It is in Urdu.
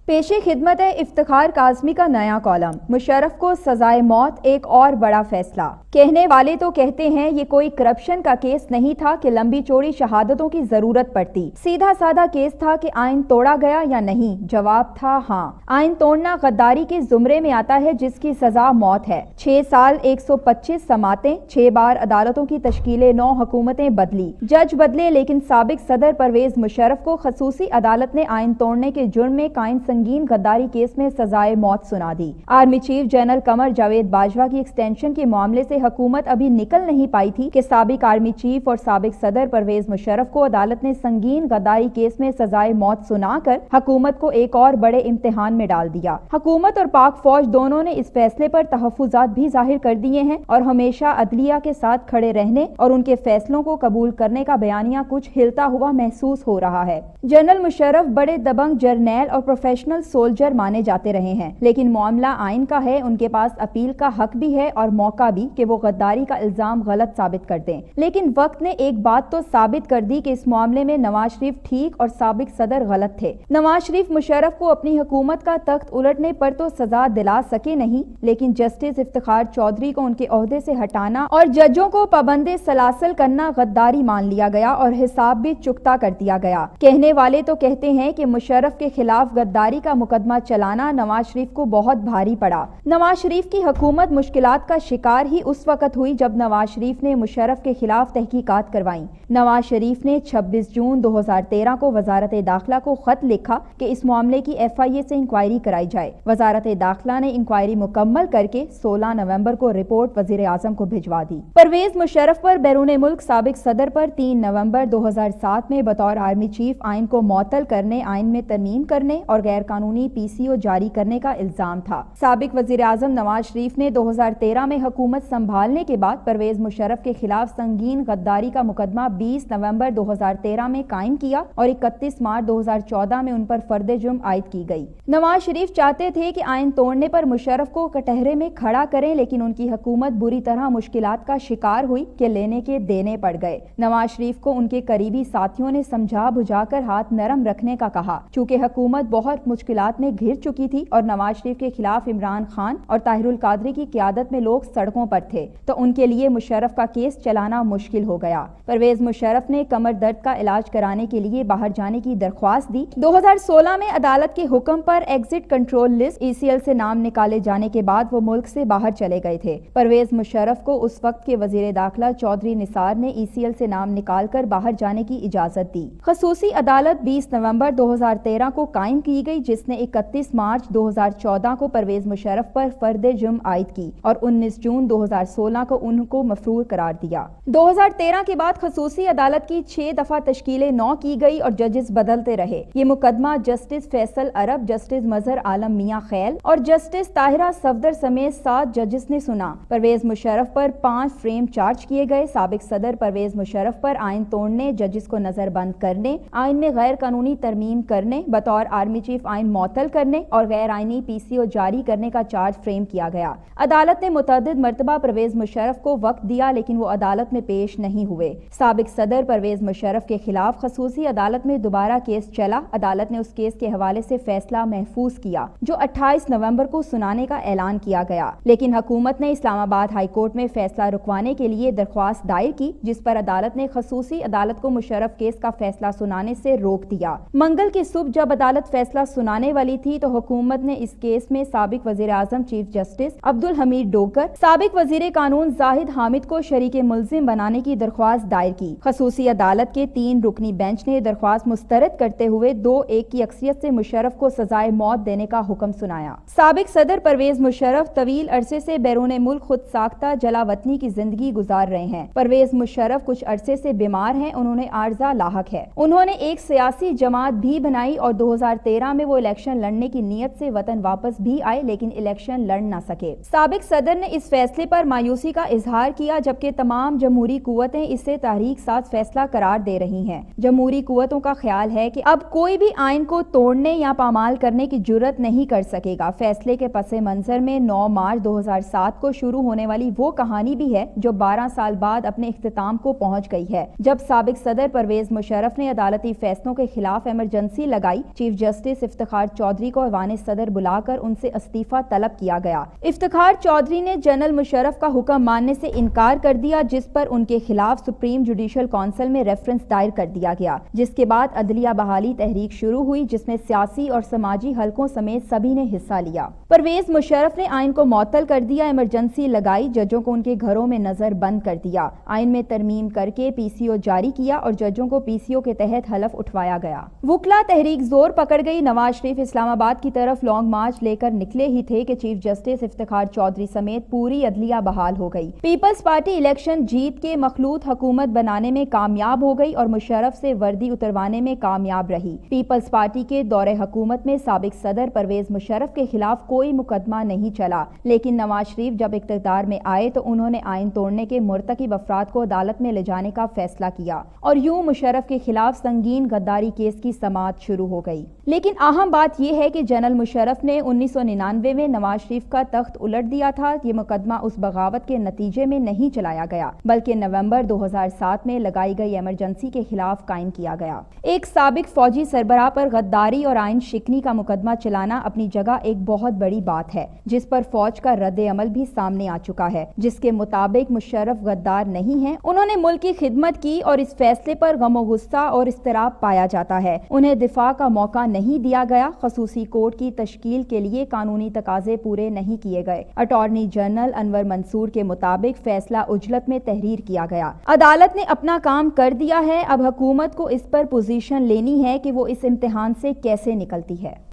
پیش خدمت ہے افتخار کاظمی کا نیا کالم، مشرف کو سزائے موت ایک اور بڑا فیصلہ۔ کہنے والے تو کہتے ہیں یہ کوئی کرپشن کا کیس نہیں تھا کہ لمبی چوڑی شہادتوں کی ضرورت پڑتی، سیدھا سادہ کیس تھا کہ آئین توڑا گیا یا نہیں۔ جواب تھا ہاں، آئین توڑنا غداری کے زمرے میں آتا ہے جس کی سزا موت ہے۔ 6 سال 125 سماعتیں، 6 بار عدالتوں کی تشکیلیں، 9 حکومتیں بدلی، جج بدلے، لیکن سابق صدر پرویز مشرف کو خصوصی عدالت نے آئین توڑنے کے جرم میں قائم سنگین غداری کیس میں سزائے موت سنا دی۔ Army chief general Qamar Javed Bajwa کی ایکسٹینشن کے معاملے سے حکومت ابھی نکل نہیں پائی تھی کہ سابق آرمی چیف اور سابق صدر پرویز مشرف کو عدالت نے سنگین غداری کیس میں سزائے موت سنا کر حکومت کو ایک اور بڑے امتحان میں ڈال دیا۔ حکومت اور پاک فوج دونوں نے اس فیصلے پر تحفظات بھی ظاہر کر دیے ہیں اور ہمیشہ عدلیہ کے ساتھ کھڑے رہنے اور ان کے فیصلوں کو قبول کرنے کا بیانیہ کچھ ہلتا ہوا محسوس ہو رہا ہے۔ جنرل مشرف بڑے دبنگ جرنیل اور پروفیشنل سولجر مانے جاتے رہے ہیں، لیکن معاملہ آئین کا ہے، ان کے پاس اپیل کا حق بھی ہے اور موقع بھی کہ وہ غداری کا الزام غلط ثابت کر دیں۔ لیکن وقت نے ایک بات تو ثابت کر دی کہ اس معاملے میں نواز شریف ٹھیک اور سابق صدر غلط تھے۔ نواز شریف مشرف کو اپنی حکومت کا تخت الٹنے پر تو سزا دلا سکے نہیں، لیکن جسٹس افتخار چودھری کو ان کے عہدے سے ہٹانا اور ججوں کو پابند سلاسل کرنا غداری مان لیا گیا اور حساب بھی چکتا کر دیا گیا۔ کہنے والے تو کہتے ہیں کہ مشرف کے خلاف غداری کا مقدمہ چلانا نواز شریف کو بہت بھاری پڑا۔ نواز شریف کی حکومت مشکلات کا شکار ہی اس وقت ہوئی جب نواز شریف نے مشرف کے خلاف تحقیقات کروائیں۔ نواز شریف نے 26 جون 2013 کو وزارت داخلہ کو خط لکھا کہ اس معاملے کی FIA سے انکوائری کرائی جائے۔ وزارت داخلہ نے انکوائری مکمل کر کے 16 نومبر کو رپورٹ وزیر اعظم کو بھجوا دی۔ پرویز مشرف پر بیرون ملک سابق صدر پر 3 نومبر 2007 میں بطور آرمی چیف آئین کو معطل کرنے، آئین میں ترمیم کرنے اور غیر قانونی PCO جاری کرنے کا الزام تھا۔ سابق وزیر اعظم نواز شریف نے 2013 میں حکومت سنبھالنے کے بعد پرویز مشرف کے خلاف سنگین غداری کا مقدمہ 20 نومبر 2013 میں قائم کیا اور 31 مارچ 2014 میں ان پر فرد جرم عائد کی گئی۔ نواز شریف چاہتے تھے کہ آئین توڑنے پر مشرف کو کٹہرے میں کھڑا کریں، لیکن ان کی حکومت بری طرح مشکلات کا شکار ہوئی کہ لینے کے دینے پڑ گئے۔ نواز شریف کو ان کے قریبی ساتھیوں نے سمجھا بجھا کر ہاتھ نرم رکھنے کا کہا۔ چونکہ حکومت بہت مشکلات میں گھر چکی تھی اور نواز شریف کے خلاف عمران خان اور طاہر القادری کی قیادت میں لوگ سڑکوں پر تھے، تو ان کے لیے مشرف کا کیس چلانا مشکل ہو گیا۔ پرویز مشرف نے کمر درد کا علاج کرانے کے لیے باہر جانے کی درخواست دی۔ 2016 میں عدالت کے حکم پر ایگزٹ کنٹرول لسٹ ECL سے نام نکالے جانے کے بعد وہ ملک سے باہر چلے گئے تھے۔ پرویز مشرف کو اس وقت کے وزیر داخلہ چودھری نثار نے ECL سے نام نکال کر باہر جانے کی اجازت دی۔ خصوصی عدالت 20 نومبر 2013 کو قائم کی گئی، جس نے 31 مارچ 2014 کو پرویز مشرف پر فرد جرم عائد کی اور 19 جون 2016 کو ان کو مفرور قرار دیا۔ 2013 کے بعد خصوصی عدالت کی 6 دفعہ تشکیلیں 9 کی گئی اور ججز بدلتے رہے۔ یہ مقدمہ جسٹس فیصل عرب، جسٹس مظہر عالم میاں خیل اور جسٹس طاہرہ صفدر سمیت 7 ججز نے سنا۔ پرویز مشرف پر 5 فریم چارج کیے گئے۔ سابق صدر پرویز مشرف پر آئین توڑنے، ججز کو نظر بند کرنے، آئین میں غیر قانونی ترمیم کرنے، بطور آرمی چیف آئین معطل کرنے اور غیر آئینی PCO جاری کرنے کا چارج فریم کیا گیا۔ عدالت نے متعدد مرتبہ پرویز مشرف کو وقت دیا، لیکن وہ عدالت میں پیش نہیں ہوئے۔ سابق صدر پرویز مشرف کے خلاف خصوصی عدالت میں دوبارہ کیس چلا۔ عدالت نے اس کیس کے حوالے سے فیصلہ محفوظ کیا جو 28 نومبر کو سنانے کا اعلان کیا گیا، لیکن حکومت نے اسلام آباد ہائی کورٹ میں فیصلہ رکوانے کے لیے درخواست دائر کی، جس پر عدالت نے خصوصی عدالت کو مشرف کیس کا فیصلہ سنانے سے روک دیا۔ منگل کی صبح جب عدالت فیصلہ سنانے والی تھی تو حکومت نے اس کیس میں سابق وزیر اعظم چیف جسٹس عبدالحمید ڈوگر، سابق وزیر قانون زاہد حامد کو شریک ملزم بنانے کی درخواست دائر کی۔ خصوصی عدالت کے 3 رکنی بینچ نے درخواست مسترد کرتے ہوئے 2-1 کی اکثریت سے مشرف کو سزائے موت دینے کا حکم سنایا۔ سابق صدر پرویز مشرف طویل عرصے سے بیرون ملک خود ساختہ جلا وطنی کی زندگی گزار رہے ہیں۔ پرویز مشرف کچھ عرصے سے بیمار ہیں، انہوں نے عارضہ لاحق ہے۔ انہوں نے ایک سیاسی جماعت بھی بنائی اور 2013 میں وہ الیکشن لڑنے کی نیت سے وطن واپس بھی آئے، لیکن الیکشن لڑ نہ سکے۔ سابق صدر نے اس فیصلے پر مایوسی کا اظہار کیا، جبکہ تمام جمہوری قوتیں اسے تحریک ساز فیصلہ قرار دے رہی ہیں۔ جمہوری قوتوں کا خیال ہے کہ اب کوئی بھی آئین کو توڑنے یا پامال کرنے کی جرات نہیں کر سکے گا۔ فیصلے کے پس منظر میں 9 مارچ 2007 کو شروع ہونے والی وہ کہانی بھی ہے جو 12 سال بعد اپنے اختتام کو پہنچ گئی ہے، جب سابق صدر پرویز مشرف نے عدالتی فیصلوں کے خلاف ایمرجنسی لگائی۔ چیف جسٹس افتخار چودھری کو ایوان صدر بلا کر ان سے استعفیٰ طلب کیا گیا۔ افتخار چودھری نے جنرل مشرف کا حکم ماننے سے انکار کر دیا، جس پر ان کے خلاف سپریم جوڈیشل کونسل میں ریفرنس دائر کر دیا گیا، جس کے بعد عدلیہ بحالی تحریک شروع ہوئی، جس میں سیاسی اور سماجی حلقوں سمیت سبھی نے حصہ لیا۔ پرویز مشرف نے آئین کو معطل کر دیا، ایمرجنسی لگائی، ججوں کو ان کے گھروں میں نظر بند کر دیا، آئین میں ترمیم کر کے پی سی او جاری کیا اور ججوں کو پی سی او کے تحت حلف اٹھوایا گیا۔ وکلا تحریک زور پکڑ گئی۔ نواز شریف اسلام آباد کی طرف لانگ مارچ لے کر نکلے ہی تھے کہ چیف جسٹس افتخار چودھری سمیت پوری عدلیہ بحال ہو گئی۔ پیپلز پارٹی الیکشن جیت کے مخلوط حکومت بنانے میں کامیاب ہو گئی اور مشرف سے وردی اتروانے میں کامیاب رہی۔ پیپلز پارٹی کے دور حکومت میں سابق صدر پرویز مشرف کے خلاف کوئی مقدمہ نہیں چلا، لیکن نواز شریف جب اقتدار میں آئے تو انہوں نے آئین توڑنے کے مرتکب افراد کو عدالت میں لے جانے کا فیصلہ کیا اور یوں مشرف کے خلاف سنگین غداری کیس کی سماعت شروع ہو گئی۔ لیکن اہم بات یہ ہے کہ جنرل مشرف نے 1999 میں نواز شریف کا تخت الٹ دیا تھا۔ یہ مقدمہ اس بغاوت کے نتیجے میں نہیں چلایا گیا بلکہ نومبر 2007 میں لگائی گئی ایمرجنسی کے خلاف قائم کیا گیا۔ ایک سابق فوجی سربراہ پر غداری اور آئین شکنی کا مقدمہ چلانا اپنی جگہ ایک بہت بڑی بات ہے، جس پر فوج کا رد عمل بھی سامنے آ چکا ہے، جس کے مطابق مشرف غدار نہیں ہیں، انہوں نے ملک کی خدمت کی اور اس فیصلے پر غم و غصہ اور اضطراب پایا جاتا ہے۔ انہیں دفاع کا موقع نہیں دیا گیا، خصوصی کورٹ کی تشکیل کے لیے قانونی تقاضے پورے نہیں کیے گئے۔ اٹارنی جنرل انور منصور کے مطابق فیصلہ عجلت میں تحریر کیا گیا۔ عدالت نے اپنا کام کر دیا ہے، اب حکومت کو اس پر پوزیشن لینی ہے کہ وہ اس امتحان سے کیسے نکلتی ہے۔